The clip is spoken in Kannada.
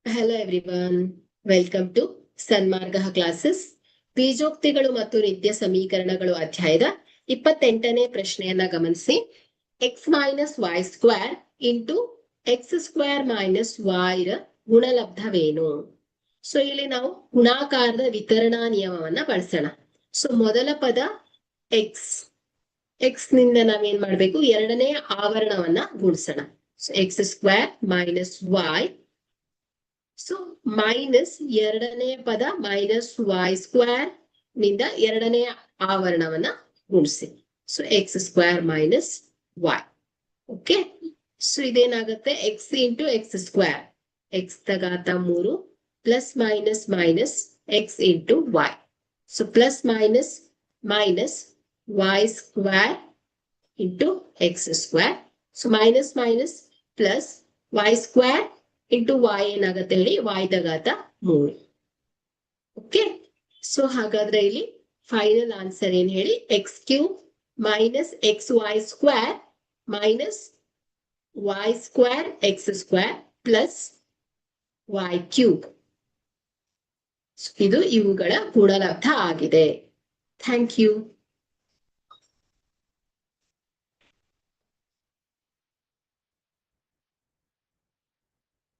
Hello everyone. Welcome to Sanmarga classes. ಬೀಜೋಕ್ತಿಗಳು ಮತ್ತು ನಿತ್ಯ ಸಮೀಕರಣಗಳು ಅಧ್ಯಾಯದ 28ನೇ ಪ್ರಶ್ನೆಯನ್ನ ಗಮನಿಸಿ. X minus Y square into X square minus Y ರ ಗುಣಲಬ್ಧವೇನು? ಸೊ ಇಲ್ಲಿ ನಾವು ಗುಣಾಕಾರದ ವಿತರಣಾ ನಿಯಮವನ್ನ ಬಳಸೋಣ. ಸೊ ಮೊದಲ ಪದ ಎಕ್ಸ್ ನಿಂದ ನಾವೇನ್ ಮಾಡ್ಬೇಕು, ಎರಡನೇ ಆವರಣವನ್ನ ಗುಣಿಸೋಣ. So X square minus Y. So minus ಎರಡನೇ ಪದ ಮೈನಸ್ ವೈ ಸ್ಕ್ವೇರ್ ನಿಂದ ಎರಡನೇ ಆವರಣವನ್ನ ಗುಣಿಸಿ. So X square minus Y. Okay, so ಇದೇನಾಗುತ್ತೆ, X into X square, X ಘಾತ 3 plus minus minus X into Y. So plus minus minus Y square into X square. So minus minus plus Y square into Y ಏನಾಗತ್ತೆ ಹೇಳಿ, ವೈ ಘಾತ 3. ಓಕೆ, ಸೊ ಹಾಗಾದ್ರೆ ಇಲ್ಲಿ ಫೈನಲ್ ಆನ್ಸರ್ ಏನ್ ಹೇಳಿ, x cube minus x y square minus Y square x square plus y cube. ಇದು ಇವುಗಳ ಗುಣಲಬ್ಧ ಆಗಿದೆ. Thank you.